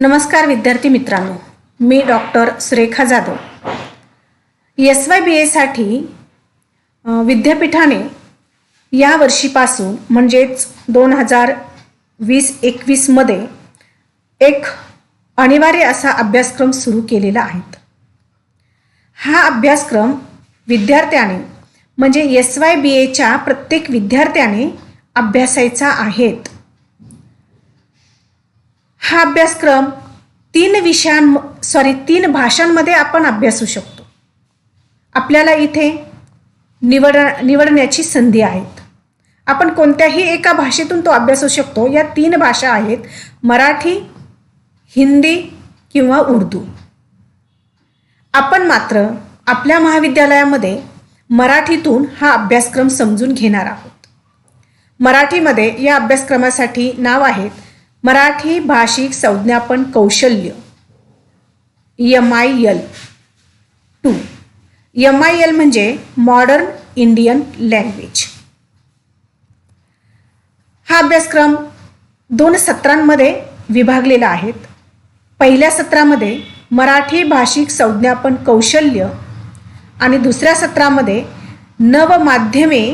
नमस्कार विद्यार्थी मित्रांनो, मी डॉक्टर सुरेखा जाधव. SYBAसाठी विद्यापीठाने या वर्षीपासून म्हणजेच 2020-21मध्ये एक अनिवार्य असा अभ्यासक्रम सुरू केलेला आहे. हा अभ्यासक्रम विद्यार्थ्याने म्हणजे SYBAच्या प्रत्येक विद्यार्थ्याने अभ्यासायचा आहे. हा अभ्यासक्रम 3 भाषांमध्ये आपण अभ्यासू शकतो. आपल्याला इथे निवडण्याची संधी आहे. आपण कोणत्याही एका भाषेतून तो अभ्यासू शकतो. या 3 भाषा आहेत: मराठी, हिंदी किंवा उर्दू. आपण मात्र आपल्या महाविद्यालयामध्ये मराठीतून हा अभ्यासक्रम समजून घेणार आहोत. मराठीमध्ये या अभ्यासक्रमासाठी नाव आहेत मराठी भाषिक संज्ञापन कौशल्य MIL 2. MIL म्हणजे मॉडर्न इंडियन लँग्वेज. हा अभ्यासक्रम 2 सत्रांमध्ये विभागलेला आहे. पहिल्या सत्रामध्ये मराठी भाषिक संज्ञापन कौशल्य आणि दुसऱ्या सत्रामध्ये नवमाध्यमे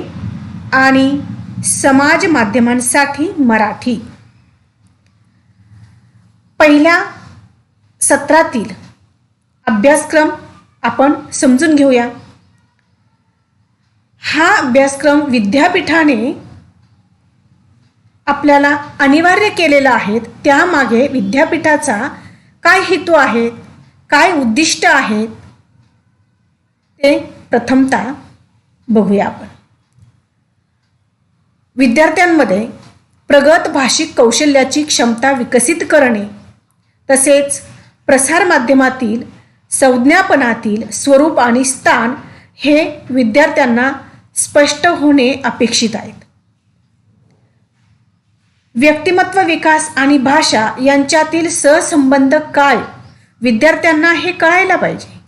आणि समाज माध्यमांसाठी मराठी. पहिल्या सत्रातील अभ्यासक्रम आपण समजून घेऊया. हा अभ्यासक्रम विद्यापीठाने आपल्याला अनिवार्य केलेला आहे. त्यामागे विद्यापीठाचा काय हेतू आहे, काय उद्दिष्ट आहेत ते प्रथमतः बघूया आपण. विद्यार्थ्यांमध्ये प्रगत भाषिक कौशल्याची क्षमता विकसित करणे, तसेच प्रसारमाध्यमातील संज्ञापनातील स्वरूप आणि स्थान हे विद्यार्थ्यांना स्पष्ट होणे अपेक्षित आहे. व्यक्तिमत्व विकास आणि भाषा यांच्यातील सहसंबंध काय, विद्यार्थ्यांना हे कळायला पाहिजे.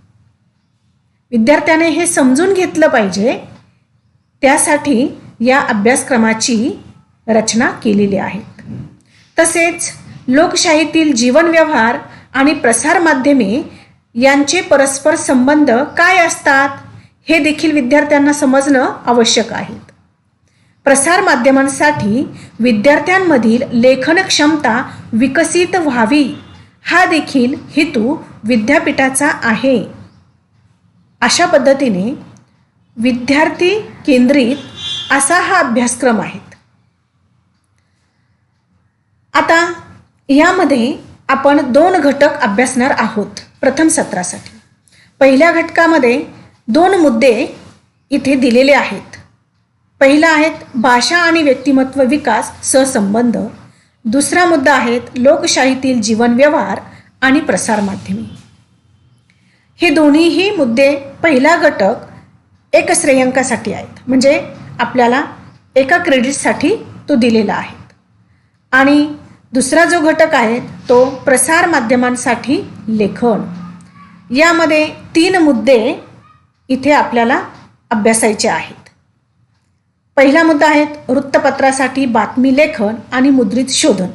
विद्यार्थ्याने हे समजून घेतलं पाहिजे. त्यासाठी या अभ्यासक्रमाची रचना केलेली आहे. तसेच लोकशाहीतील जीवन व्यवहार आणि प्रसारमाध्यमे यांचे परस्पर संबंध काय असतात हे देखील विद्यार्थ्यांना समजणं आवश्यक आहे. प्रसारमाध्यमांसाठी विद्यार्थ्यांमधील लेखन क्षमता विकसित व्हावी हा देखील हेतू विद्यापीठाचा आहे. अशा पद्धतीने विद्यार्थी केंद्रित असा हा अभ्यासक्रम आहे. आता यामध्ये आपण 2 घटक अभ्यासणार आहोत प्रथम सत्रासाठी. पहिल्या घटकामध्ये 2 मुद्दे इथे दिलेले आहेत. पहिला आहेत भाषा आणि व्यक्तिमत्व विकास सहसंबंध. दुसरा मुद्दा आहेत लोकशाहीतील जीवन व्यवहार आणि प्रसारमाध्यमे. हे दोन्हीही मुद्दे पहिला घटक 1 श्रेयांकासाठी आहेत, म्हणजे आपल्याला 1 क्रेडिटसाठी तो दिलेला आहे. आणि दुसरा जो घटक आहे तो प्रसारमाध्यमांसाठी लेखन. यामध्ये 3 मुद्दे इथे आपल्याला अभ्यासायचे आहेत. पहिला मुद्दा आहे वृत्तपत्रासाठी बातमी लेखन आणि मुद्रित शोधन.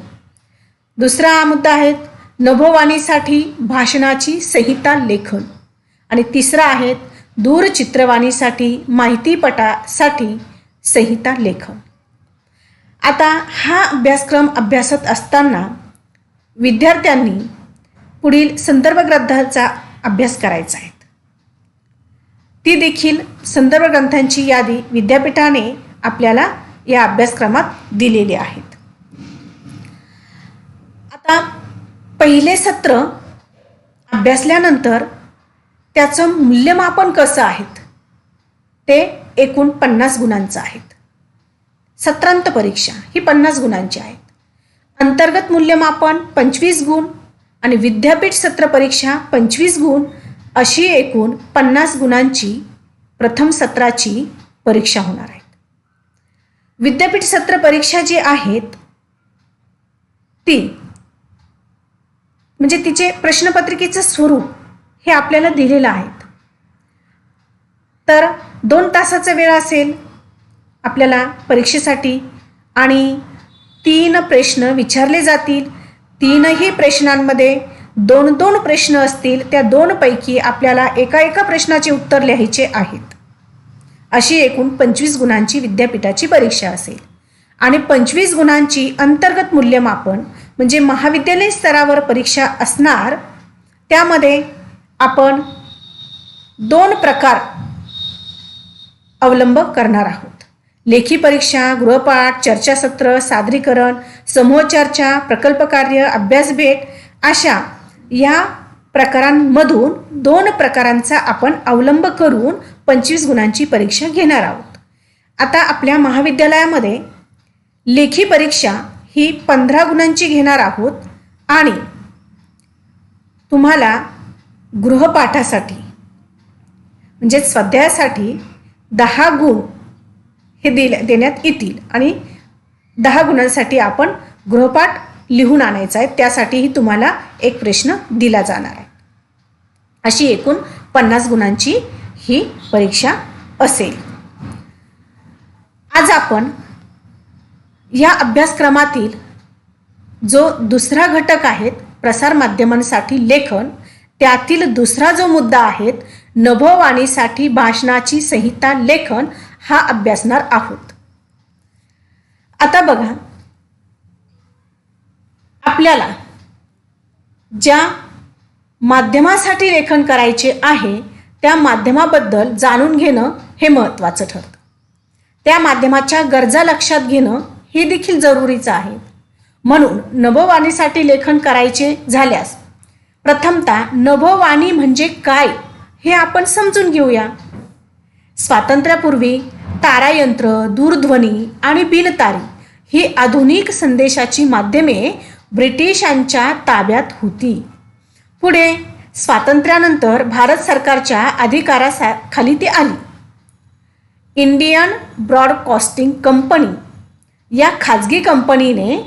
दुसरा मुद्दा आहे नभोवाणीसाठी भाषणाची संहिता लेखन. आणि तिसरा आहे दूरचित्रवाणीसाठी माहितीपटासाठी संहिता लेखन. आता हा अभ्यासक्रम अभ्यासत असताना विद्यार्थ्यांनी पुढील संदर्भ ग्रंथांचा अभ्यास करायचा आहे. ती देखील संदर्भ ग्रंथांची यादी विद्यापीठाने आपल्याला या अभ्यासक्रमात दिलेली आहेत. आता पहिले सत्र अभ्यासल्यानंतर त्याचं मूल्यमापन कसं आहे ते एकूण 50 गुणांचं आहे. सत्रांत परीक्षा ही 50 गुणांची आहे. अंतर्गत मूल्यमापन 25 गुण आणि विद्यापीठ सत्र परीक्षा 25 गुण अशी एकूण 50 गुणांची प्रथम सत्राची परीक्षा होणार आहे. विद्यापीठ सत्र परीक्षा जी आहेत ती म्हणजे तिचे प्रश्नपत्रिकेचं स्वरूप हे आपल्याला दिलेलं आहे. तर 2 तासाचा वेळ असेल आपल्याला परीक्षेसाठी आणि 3 प्रश्न विचारले जातील. तीनही प्रश्नांमध्ये 2-2 प्रश्न असतील. त्या 2 पैकी आपल्याला एका प्रश्नाचे उत्तर लिहायचे आहेत. अशी एकूण 25 गुणांची विद्यापीठाची परीक्षा असेल. आणि 25 गुणांची अंतर्गत मूल्यमापन म्हणजे महाविद्यालय स्तरावर परीक्षा असणार. त्यामध्ये आपण 2 प्रकार अवलंब करणार आहोत. लेखी परीक्षा, गृहपाठ, चर्चासत्र, सादरीकरण, समूह चर्चा, प्रकल्प कार्य, अभ्यास भेट अशा या प्रकारांमधून 2 प्रकारांचा आपण अवलंब करून 25 गुणांची परीक्षा घेणार आहोत. आता आपल्या महाविद्यालयामध्ये लेखी परीक्षा ही 15 गुणांची घेणार आहोत आणि तुम्हाला गृहपाठासाठी म्हणजे स्वाध्यायासाठी 10 गुण हे देण्यात येतील आणि 10 गुणांसाठी आपण गृहपाठ लिहून आणायचा आहे. त्यासाठीही तुम्हाला एक प्रश्न दिला जाणार आहे. अशी एकूण 50 गुणांची ही परीक्षा असेल. आज आपण या अभ्यासक्रमातील जो दुसरा घटक आहे प्रसारमाध्यमांसाठी लेखन, त्यातील दुसरा जो मुद्दा आहे नभोवाणीसाठी भाषणाची संहिता लेखन हा अभ्यासणार आहोत. आता बघा, आपल्याला ज्या माध्यमासाठी लेखन करायचे आहे त्या माध्यमाबद्दल जाणून घेणं हे महत्त्वाचं ठरतं. त्या माध्यमाच्या गरजा लक्षात घेणं हे देखील जरुरीचं आहे. म्हणून नभोवाणीसाठी लेखन करायचे झाल्यास प्रथमतः नभोवाणी म्हणजे काय हे आपण समजून घेऊया. स्वातंत्र्यापूर्वी तारायंत्र, दूरध्वनी आणि बिनतारी ही आधुनिक संदेशाची माध्यमे ब्रिटिशांच्या ताब्यात होती. पुढे स्वातंत्र्यानंतर भारत सरकारच्या अधिकाराखाली ती आली. इंडियन ब्रॉडकास्टिंग कंपनी या खाजगी कंपनीने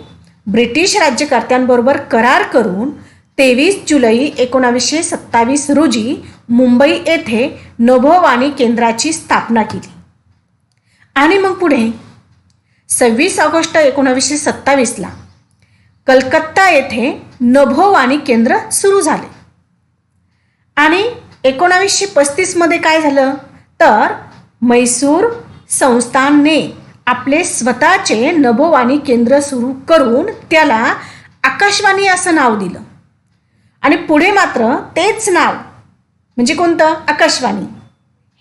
ब्रिटिश राज्यकर्त्यांबरोबर करार करून 23 जुलै 1927 रोजी मुंबई येथे नभोवाणी केंद्राची स्थापना केली. आणि मग पुढे 26 ऑगस्ट 1927ला कलकत्ता येथे नभोवाणी केंद्र सुरू झाले. आणि 1935मध्ये काय झालं तर मैसूर संस्थानने आपले स्वतःचे नभोवाणी केंद्र सुरू करून त्याला आकाशवाणी असं नाव दिलं. आणि पुढे मात्र तेच नाव म्हणजे कोणतं, आकाशवाणी,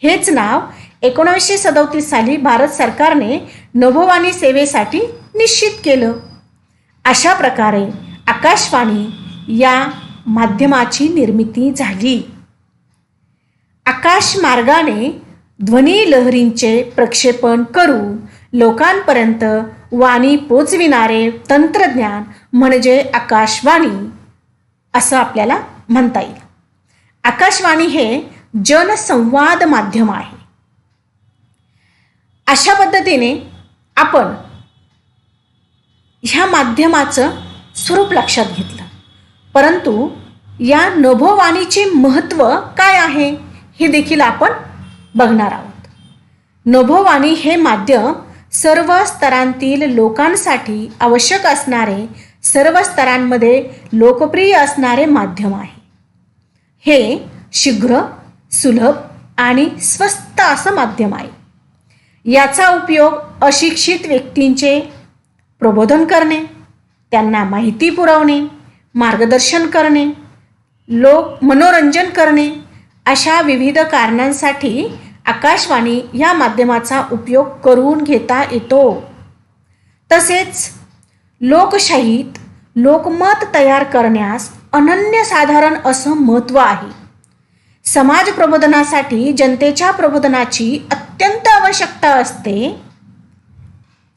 हेच नाव 1937 साली भारत सरकारने नभोवाणी सेवेसाठी निश्चित केलं. अशा प्रकारे आकाशवाणी या माध्यमाची निर्मिती झाली. आकाशमार्गाने ध्वनी लहरींचे प्रक्षेपण करून लोकांपर्यंत वाणी पोचविणारे तंत्रज्ञान म्हणजे आकाशवाणी असं आपल्याला म्हणता येईल. आकाशवाणी हे जनसंवाद माध्यम आहे. अशा पद्धतीने आपण ह्या माध्यमाचं स्वरूप लक्षात घेतलं. परंतु या नभोवाणीचे महत्त्व काय आहे हे देखील आपण बघणार आहोत. नभोवाणी हे माध्यम सर्व स्तरांतील लोकांसाठी आवश्यक असणारे, सर्व स्तरांमध्ये लोकप्रिय असणारे माध्यम आहे. हे शीघ्र, सुलभ आणि स्वस्त असं माध्यम आहे. याचा उपयोग अशिक्षित व्यक्तींचे प्रबोधन करणे, त्यांना माहिती पुरवणे, मार्गदर्शन करणे, मनोरंजन करणे अशा विविध कारणांसाठी आकाशवाणी या माध्यमाचा उपयोग करून घेता येतो. तसेच लोकशाहीत लोकमत तयार करण्यास अनन्यसाधारण असं महत्त्व आहे. समाज प्रबोधनासाठी जनतेच्या प्रबोधनाची अत्यंत आवश्यकता असते.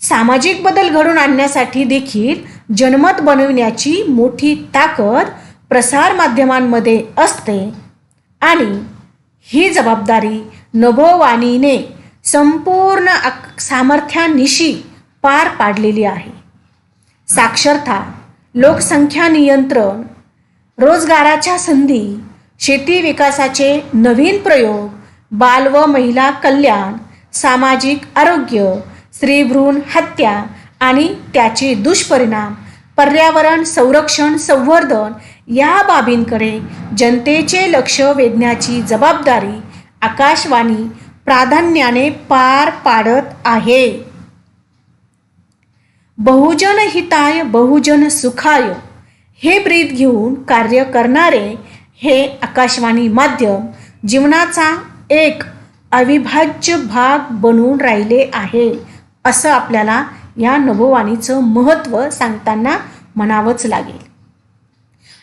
सामाजिक बदल घडवून आणण्यासाठी देखील जनमत बनविण्याची मोठी ताकद प्रसारमाध्यमांमध्ये असते आणि ही जबाबदारी नभोवाणीने संपूर्ण सामर्थ्यानिशी पार पाडलेली आहे. साक्षरता, लोकसंख्या नियंत्रण, रोजगाराच्या संधी, शेती विकासाचे नवीन प्रयोग, बाल व महिला कल्याण, सामाजिक आरोग्य, स्त्रीभ्रूण हत्या आणि त्याचे दुष्परिणाम पर्यावरण संरक्षण संवर्धन या बाबींकडे जनतेचे लक्ष वेधण्याची जबाबदारी आकाशवाणी प्राधान्याने पार पाडत आहे. बहुजन हिताय बहुजन सुखाय हे ब्रीद घेऊन कार्य करणारे हे आकाशवाणी माध्यम जीवनाचा एक अविभाज्य भाग बनून राहिले आहे असं आपल्याला या नभोवाणीचं महत्त्व सांगताना म्हणावंच लागेल.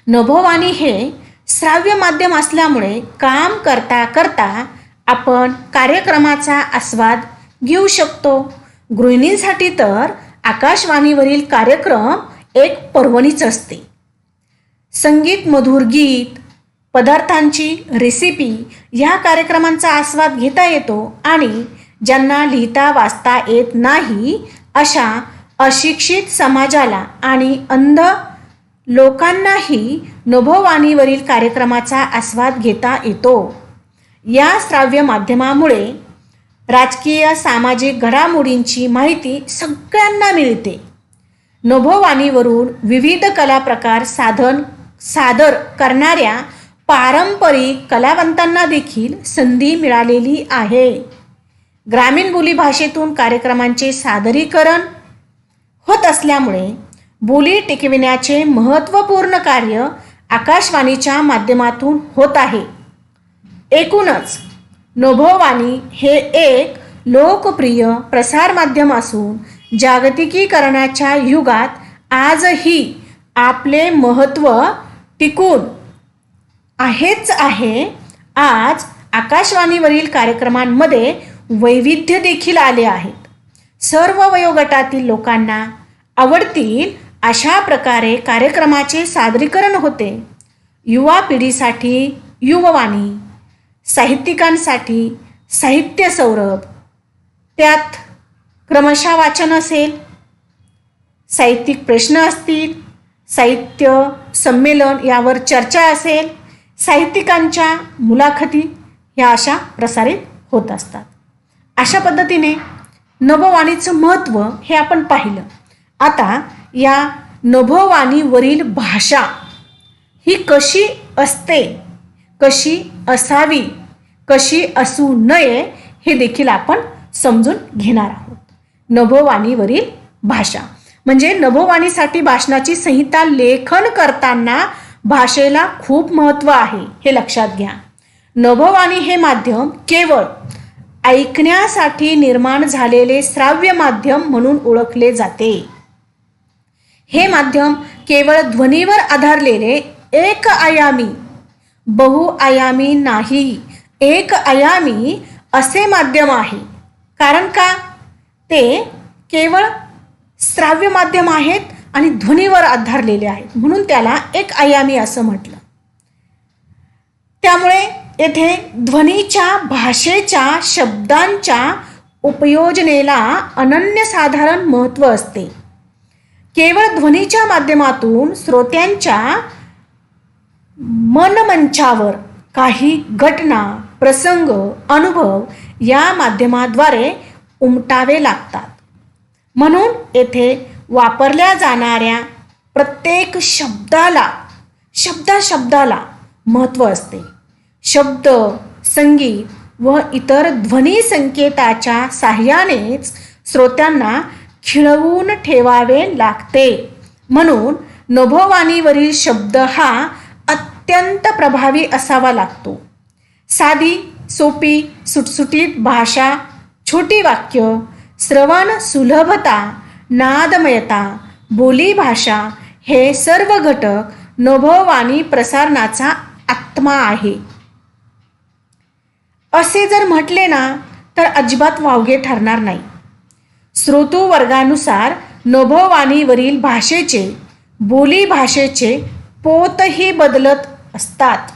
नभोवाणी हे श्राव्य माध्यम असल्यामुळे काम करता करता आपण कार्यक्रमाचा आस्वाद घेऊ शकतो. गृहिणींसाठी तर आकाशवाणीवरील कार्यक्रम एक पर्वणीच असते. संगीत मधुर गीत, पदार्थांची रेसिपी या कार्यक्रमांचा आस्वाद घेता येतो आणि ज्यांना लिहिता वाचता येत नाही अशा अशिक्षित समाजाला आणि अंध लोकांनाही नभोवाणीवरील कार्यक्रमाचा आस्वाद घेता येतो. या श्राव्य माध्यमामुळे राजकीय सामाजिक घडामोडींची माहिती सगळ्यांना मिळते. नभोवाणीवरून विविध कला प्रकार सादर करणाऱ्या पारंपरिक कलावंतांना देखील संधी मिळालेली आहे. ग्रामीण बोलीभाषेतून कार्यक्रमांचे सादरीकरण होत असल्यामुळे बोली टिकविण्याचे महत्त्वपूर्ण कार्य आकाशवाणीच्या माध्यमातून होत आहे. एकूणच नभोवाणी हे एक लोकप्रिय प्रसारमाध्यम असून जागतिकीकरणाच्या युगात आजही आपले महत्त्व टिकून आहेच आहे. आज आकाशवाणीवरील कार्यक्रमांमध्ये वैविध्य देखील आले आहेत. सर्व वयोगटातील लोकांना आवडतील अशा प्रकारे कार्यक्रमाचे सादरीकरण होते. युवा पिढीसाठी युववाणी, साहित्यिकांसाठी साहित्य सौरभ, त्यात क्रमशः वाचन असेल, साहित्यिक प्रश्न असतील, साहित्य संमेलन यावर चर्चा असेल, साहित्यिकांच्या मुलाखती ह्या अशा प्रसारित होत असतात. अशा पद्धतीने नभोवाणीचं महत्त्व हे आपण पाहिलं. आता या नभोवाणीवरील भाषा ही कशी असते, कशी असावी, कशी असू नये हे देखील आपण समजून घेणार आहोत. नभोवाणीवरील भाषा म्हणजे नभोवाणीसाठी भाषणाची संहिता लेखन करताना भाषेला खूप महत्त्व आहे हे लक्षात घ्या. नभोवाणी हे माध्यम केवळ ऐकण्यासाठी निर्माण झालेले श्राव्य माध्यम म्हणून ओळखले जाते. हे माध्यम केवळ ध्वनीवर आधारलेले एक आयामी, बहुआयामी नाही, एक आयामी असे माध्यम आहे. कारण का? ते केवळ श्राव्य माध्यम आहेत आणि ध्वनीवर आधारलेले आहेत म्हणून त्याला एक आयामी असं म्हटलं. त्यामुळे येथे ध्वनीच्या भाषेच्या शब्दांच्या उपयोजनेला अनन्यसाधारण महत्त्व असते. केवळ ध्वनीच्या माध्यमातून श्रोत्यांच्या मनमंचावर काही घटना, प्रसंग, अनुभव या माध्यमाद्वारे उमटावे लागतात. म्हणून येथे वापरल्या जाणाऱ्या प्रत्येक शब्दाला महत्त्व असते. शब्द, संगीत व इतर ध्वनी संकेताच्या साहाय्यानेच श्रोत्यांना खिळवून ठेवावे लागते. म्हणून नभोवाणीवरील शब्द हा अत्यंत प्रभावी असावा लागतो. साधी, सोपी, सुटसुटीत भाषा, छोटी वाक्य, श्रवण सुलभता, नादमयता, बोली भाषा हे सर्व घटक नभोवाणी प्रसारणाचा आत्मा आहे. असे जर म्हटले ना तर अजिबात वावगे ठरणार नाही. श्रोतू वर्गानुसार नभोवाणीवरील भाषेचे, बोली भाषेचे पोतही बदलत असतात.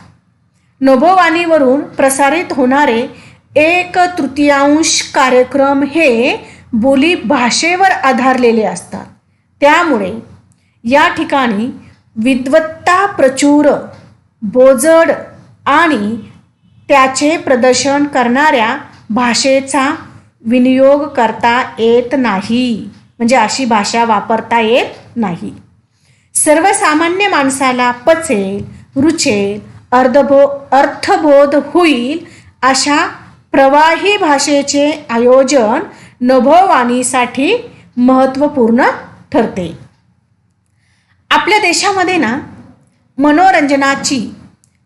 नभोवाणीवरून प्रसारित होणारे 1/3 कार्यक्रम हे बोली भाषेवर आधारलेले असतात. त्यामुळे या ठिकाणी विद्वत्ता प्रचूर, बोजड आणि त्याचे प्रदर्शन करणाऱ्या भाषेचा विनियोग करता येत नाही. म्हणजे अशी भाषा वापरता येत नाही. सर्वसामान्य माणसाला पचेल, रुचेल, अर्थबोध होईल अशा प्रवाही भाषेचे आयोजन नभोवाणीसाठी महत्त्वपूर्ण ठरते. आपल्या देशामध्ये मनोरंजनाची,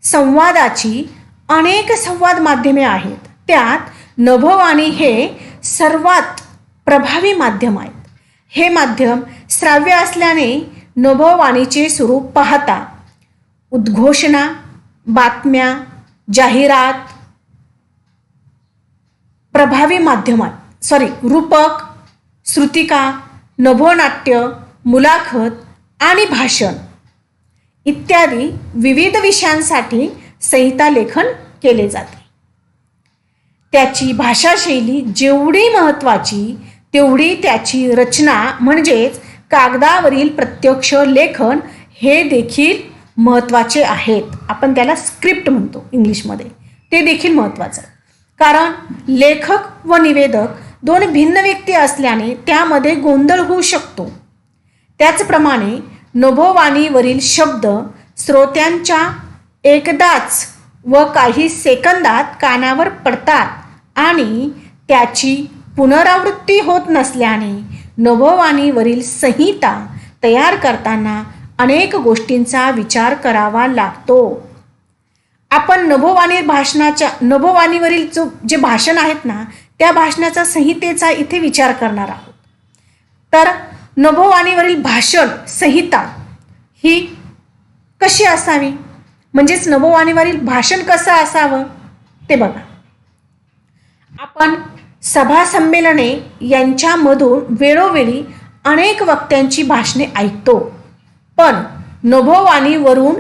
संवादाची अनेक संवाद माध्यमे आहेत. त्यात नभोवाणी हे सर्वात प्रभावी माध्यम आहेत. हे माध्यम श्राव्य असल्याने नभोवाणीचे स्वरूप पाहता उद्घोषणा, बातम्या, जाहिरात, प्रभावी रूपक, श्रुतिका, नभोनाट्य, मुलाखत आणि भाषण इत्यादी विविध विषयांसाठी संहिता लेखन केले जाते. त्याची भाषाशैली जेवढी महत्त्वाची तेवढी त्याची रचना म्हणजेच कागदावरील प्रत्यक्ष लेखन हे देखील महत्त्वाचे आहेत. आपण त्याला स्क्रिप्ट म्हणतो इंग्लिशमध्ये. ते देखील महत्त्वाचं आहे. कारण लेखक व निवेदक दोन भिन्न व्यक्ती असल्याने त्यामध्ये गोंधळ होऊ शकतो. त्याचप्रमाणे नभोवाणीवरील शब्द श्रोत्यांच्या एकदाच व काही सेकंदात कानावर पडतात आणि त्याची पुनरावृत्ती होत नसल्याने नभोवाणीवरील संहिता तयार करताना अनेक गोष्टींचा विचार करावा लागतो. आपण नभोवाणीवरील जे भाषण आहेत त्या भाषणाचा संहितेचा इथे विचार करणार आहोत. तर नभोवाणीवरील भाषण संहिता ही कशी असावी, म्हणजेच नभोवाणीवरील भाषण कसं असावं ते बघा. आपण सभा संमेलने यांच्यामधून वेळोवेळी अनेक वक्त्यांची भाषणे ऐकतो. पण नभोवाणीवरून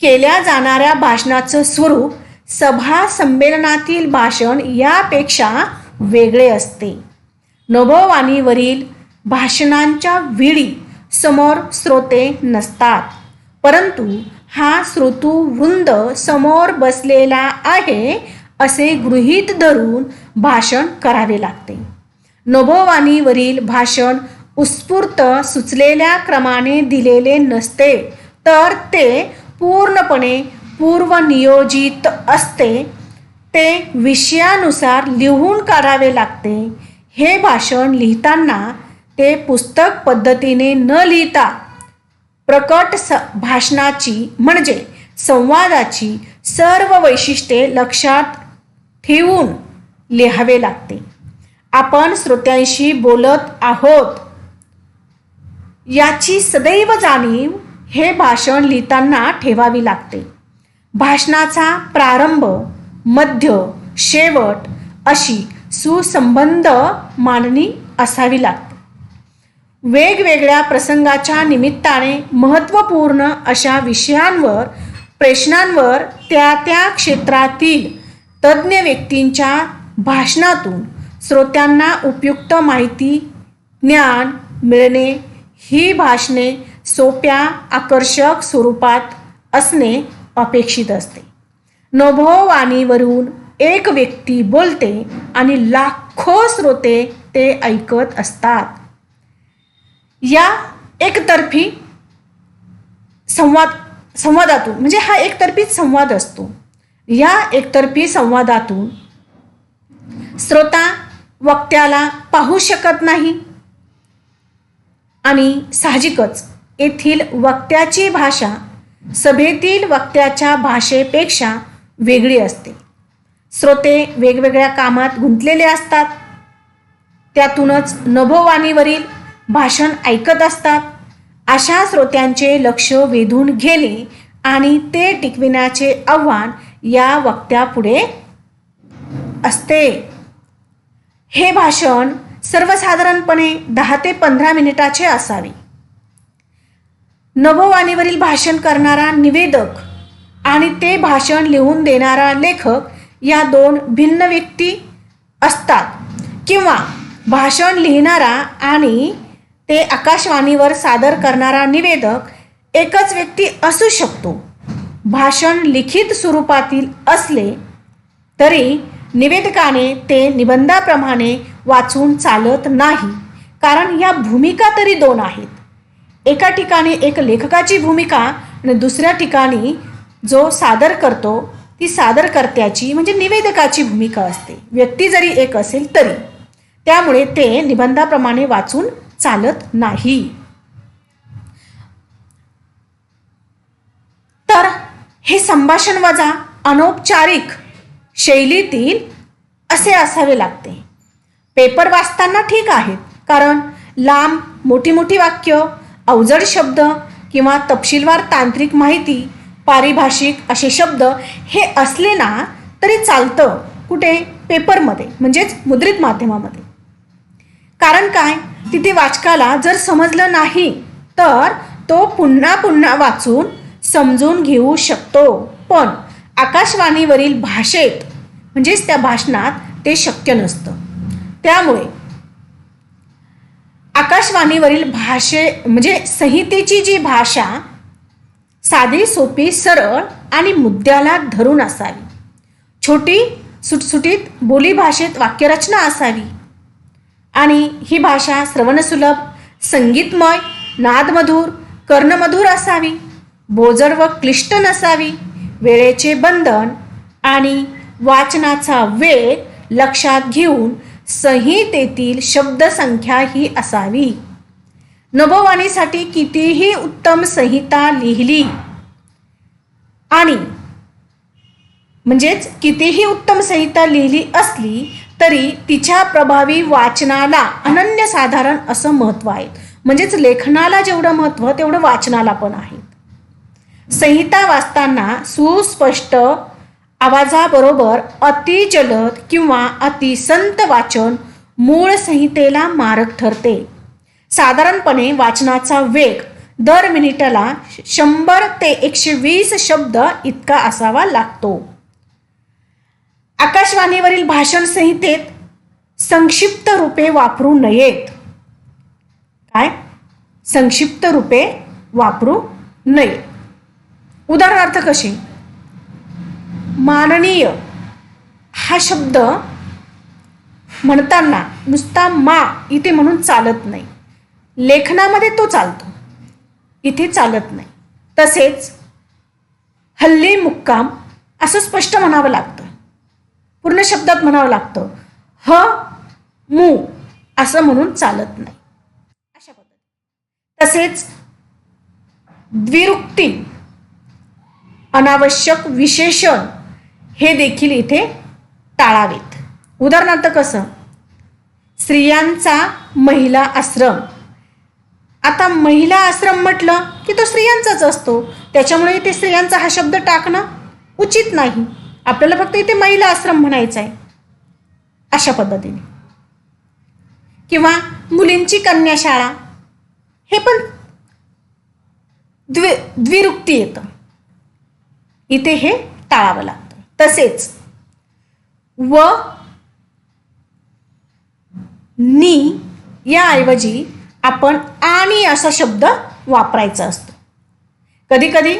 केल्या जाणाऱ्या भाषणाचं स्वरूप सभा संमेलनातील भाषण यापेक्षा वेगळे असते. नभोवाणीवरील भाषणांच्या वेळी समोर श्रोते नसतात, परंतु हा श्रोतृवृंद समोर बसलेला आहे असे गृहीत धरून भाषण करावे लागते. नभोवाणीवरील भाषण उत्स्फूर्त सुचलेल्या क्रमाने दिलेले नसते, तर ते पूर्णपणे पूर्वनियोजित असते. ते विषयानुसार लिहून काढावे लागते. हे भाषण लिहिताना ते पुस्तक पद्धतीने न लिहिता प्रकट भाषणाची म्हणजे संवादाची सर्व वैशिष्ट्ये लक्षात ठेवून लिहावे लागते. आपण श्रोत्यांशी बोलत आहोत याची सदैव जाणीव हे भाषण लिहिताना ठेवावी लागते. भाषणाचा प्रारंभ, मध्य, शेवट अशी सुसंबद्ध मांडणी असावी लागते. वेगवेगळ्या प्रसंगाच्या निमित्ताने महत्त्वपूर्ण अशा विषयांवर, प्रश्नांवर त्या क्षेत्रातील तज्ज्ञ व्यक्तींच्या भाषणातून श्रोत्यांना उपयुक्त माहिती, ज्ञान मिळणे. ही भाषणे सोप्या, आकर्षक स्वरूपात असणे अपेक्षित असते. नभोवाणीवरून एक व्यक्ती बोलते आणि लाखो श्रोते ते ऐकत असतात. या एकतर्फी संवादातून म्हणजे हा एकतर्फीच संवाद असतो. या एकतर्फी संवादातून श्रोता वक्त्याला पाहू शकत नाही आणि साहजिकच येथील वक्त्याची भाषा सभेतील वक्त्याच्या भाषेपेक्षा वेगळी असते. श्रोते वेगवेगळ्या कामात गुंतलेले असतात. त्यातूनच नभोवाणीवरील भाषण ऐकत असतात. अशा श्रोत्यांचे लक्ष वेधून घेणे आणि ते टिकविण्याचे आव्हान या वक्त्यापुढे असते. हे भाषण सर्वसाधारणपणे 10 ते 15 मिनिटाचे असावे. नभोवाणीवरील भाषण करणारा निवेदक आणि ते भाषण लिहून देणारा लेखक या दोन भिन्न व्यक्ती असतात, किंवा भाषण लिहिणारा आणि ते आकाशवाणीवर सादर करणारा निवेदक एकच व्यक्ती असू शकतो. भाषण लिखित स्वरूपातील असले तरी निवेदकाने ते निबंधाप्रमाणे वाचून चालत नाही, कारण या भूमिका तरी दोन आहेत. एका ठिकाणी एक लेखकाची भूमिका आणि दुसऱ्या ठिकाणी जो सादर करतो ती सादरकर्त्याची म्हणजे निवेदकाची भूमिका असते. व्यक्ती जरी एक असेल तरी. त्यामुळे ते निबंधाप्रमाणे वाचून चालत नाही. तर हे संभाषण वजा अनौपचारिक शैलीतील असे असावे लागते. पेपर वाचताना ठीक आहेत, कारण लांब मोठी मोठी वाक्य, अवजड शब्द किंवा तपशीलवार तांत्रिक माहिती, पारिभाषिक असे शब्द हे असले ना तरी चालतं. कुठे? पेपरमध्ये म्हणजेच मुद्रित माध्यमामध्ये. कारण काय? तिथे वाचकाला जर समजलं नाही तर तो पुन्हा पुन्हा वाचून समजून घेऊ शकतो. पण आकाशवाणीवरील भाषेत म्हणजेच त्या भाषणात ते शक्य नसतं. त्यामुळे आकाशवाणीवरील म्हणजे संहितेची जी भाषा साधी, सोपी, सरळ आणि मुद्द्याला धरून असावी. छोटी सुटसुटीत बोलीभाषेत वाक्यरचना असावी आणि ही भाषा श्रवणसुलभ, संगीतमय, नादमधुर, कर्णमधुर असावी. बोजड व क्लिष्ट नसावी. वेळेचे बंधन आणि वाचनाचा वेग लक्षात घेऊन संहितेतील शब्दसंख्या ही असावी. नभोवाणीसाठी कितीही उत्तम संहिता लिहिली आणि म्हणजेच कितीही उत्तम संहिता लिहिली असली तरी तिच्या प्रभावी वाचनाला अनन्यसाधारण असं महत्त्व आहे. म्हणजेच लेखनाला जेवढं महत्त्व तेवढं वाचनाला पण आहे. संहिता वाचताना सुस्पष्ट आवाजाबरोबर अतिजलद किंवा अतिसंत वाचन मूळ संहितेला मारक ठरते. साधारणपणे वाचनाचा वेग दर मिनिटाला 100 ते 120 शब्द इतका असावा लागतो. आकाशवाणीवरील भाषण संहितेत संक्षिप्त रूपे वापरू नयेत. काय? संक्षिप्त रूपे वापरू नये. उदाहरणार्थ कसे? माननीय हा शब्द म्हणताना नुसता मा इथे म्हणून चालत नाही. लेखनामध्ये तो चालतो, इथे चालत नाही. तसेच हल्ली मुक्काम असं स्पष्ट म्हणावं लागतं, पूर्ण शब्दात म्हणावं लागतं. ह मू असं म्हणून चालत नाही. अशा पद्धतीने तसेच द्विरुक्ती, अनावश्यक विशेषण हे देखील इथे टाळावेत. उदाहरणार्थ कसं? स्त्रियांचा महिला आश्रम. आता महिला आश्रम म्हटलं की तो स्त्रियांचाच असतो, त्याच्यामुळे इथे स्त्रियांचा हा शब्द टाकणं उचित नाही. आपल्याला फक्त इथे महिला आश्रम म्हणायचं आहे. अशा पद्धतीने. किंवा मुलींची कन्याशाळा हे पण द्विरुक्ती येतं, इथे हे टाळावं लागतं. तसेच व नी याऐवजी आपण आणि असा शब्द वापरायचा असतो. कधी कधी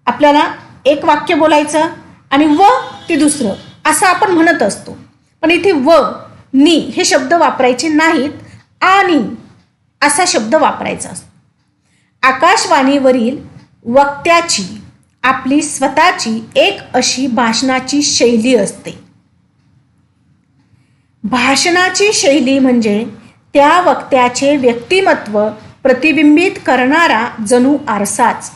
आपल्याला एक वाक्य बोलायचं आणि व ते दुसरं असं आपण म्हणत असतो, पण इथे व नी हे शब्द वापरायचे नाहीत, आणि असा शब्द वापरायचा असतो. आकाशवाणीवरील वक्त्याची आपली स्वतःची एक अशी भाषणाची शैली असते. भाषणाची शैली म्हणजे त्या वक्त्याचे व्यक्तिमत्व प्रतिबिंबित करणारा जणू आरसाच.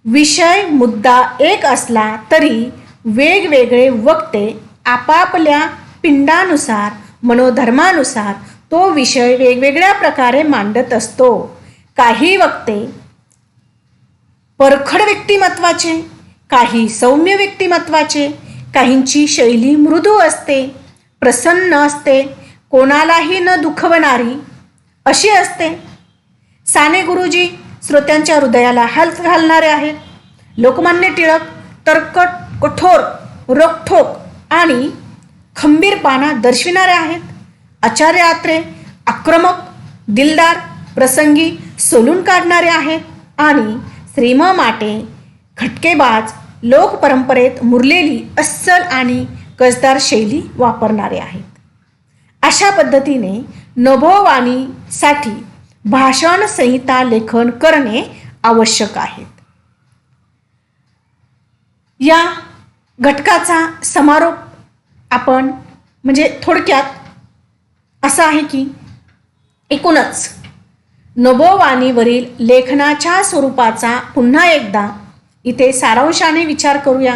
विषय मुद्दा एक असला तरी वेगवेगळे वक्ते आपापल्या पिंडानुसार, मनोधर्मानुसार तो विषय वेगवेगळ्या प्रकारे मांडत असतो. काही वक्ते परखड व्यक्तिमत्वाचे, काही सौम्य व्यक्तिमत्वाचे, काहींची शैली मृदू असते, प्रसन्न असते, कोणालाही न दुखवणारी अशी असते. साने गुरुजी श्रोत्यांच्या हृदयाला हलक घालणारे आहेत. लोकमान्य टिळक तरकट, कठोर, रोखठोक आणि खंबीरपणा दर्शविणारे आहेत. आचार्य आत्रे आक्रमक, दिलदार, प्रसंगी सोलून काढणारे आहेत. आणि श्रीम माटे खटकेबाज, लोकपरंपरेत मुरलेली अस्सल आणि कसदार शैली वापरणारे आहेत. अशा पद्धतीने नभोवाणीसाठी भाषण संहिता लेखन करणे आवश्यक आहे. या घटकाचा समारोप आपण म्हणजे थोडक्यात असा आहे की एकूणच नभोवाणीवरील लेखनाच्या स्वरूपाचा पुन्हा एकदा इथे सारांशाने विचार करूया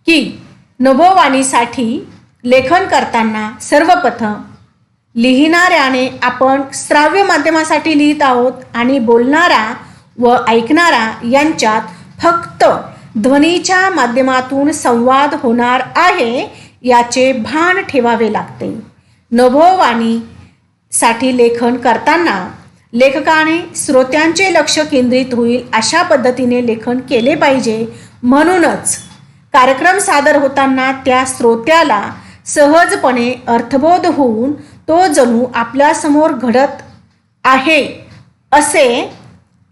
की नभोवाणीसाठी लेखन करताना सर्वप्रथम लिहिणाऱ्याने आपण श्राव्य माध्यमासाठी लिहित आहोत आणि बोलणारा व ऐकणारा यांच्यात फक्त ध्वनीच्या माध्यमातून संवाद होणार आहे याचे भान ठेवावे लागते. नभोवाणीसाठी लेखन करताना लेखकाने श्रोत्यांचे लक्ष केंद्रित होईल अशा पद्धतीने लेखन केले पाहिजे. म्हणूनच कार्यक्रम सादर होताना त्या श्रोत्याला सहजपणे अर्थबोध होऊन तो जणू आपल्यासमोर घडत आहे असे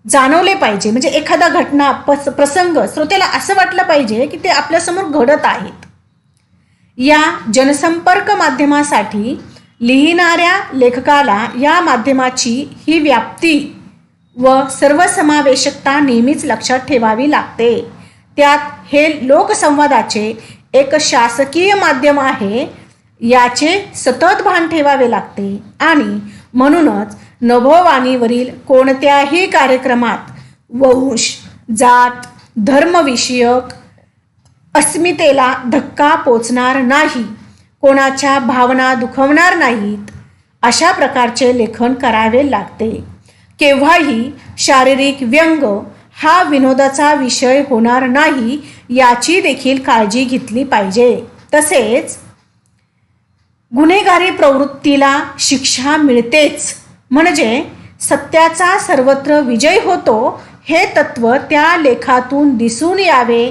जाणवले पाहिजे. म्हणजे एखादा घटना प्रसंग श्रोत्याला असं वाटलं पाहिजे की ते आपल्यासमोर घडत आहेत. या जनसंपर्क माध्यमासाठी लिहिणाऱ्या लेखकाला या माध्यमाची ही व्याप्ती व सर्वसमावेशकता नेहमीच लक्षात ठेवावी लागते. त्यात हे लोकसंवादाचे एक शासकीय माध्यम आहे याचे सतत भान ठेवावे लागते. आणि म्हणूनच नभोवाणीवरील कोणत्याही कार्यक्रमात वंश, जात, धर्मविषयक अस्मितेला धक्का पोचणार नाही, कोणाच्या भावना दुखवणार नाहीत अशा प्रकारचे लेखन करावे लागते. केव्हाही शारीरिक व्यंग हा विनोदाचा विषय होणार नाही याची देखील काळजी घेतली पाहिजे. तसेच गुन्हेगारी प्रवृत्तीला शिक्षा मिळतेच म्हणजे सत्याचा सर्वत्र विजय होतो हे तत्व त्या लेखातून दिसून यावे.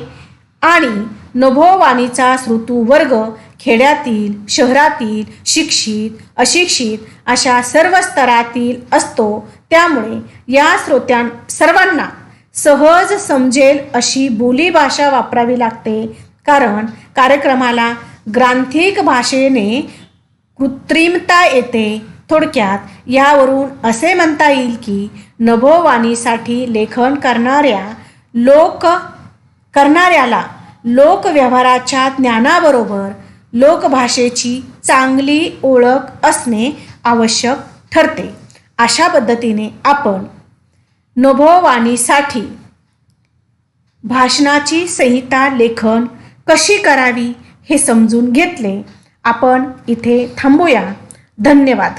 आणि नभोवाणीचा श्रोतृवर्ग खेड्यातील, शहरातील, शिक्षित, अशिक्षित अशा सर्व स्तरातील असतो. त्यामुळे या श्रोत्यां सर्वांना सहज समजेल अशी बोलीभाषा वापरावी लागते. कारण कार्यक्रमाला ग्रांथिक भाषेने कृत्रिमता येते. थोडक्यात यावरून असे म्हणता येईल की नभोवाणीसाठी लेखन करणाऱ्याला लोकव्यवहाराच्या ज्ञानाबरोबर लोकभाषेची चांगली ओळख असणे आवश्यक ठरते. अशा पद्धतीने आपण नभोवाणीसाठी भाषणाची संहिता लेखन कशी करावी हे समजून घेतले. आपण इथे थांबूया. धन्यवाद.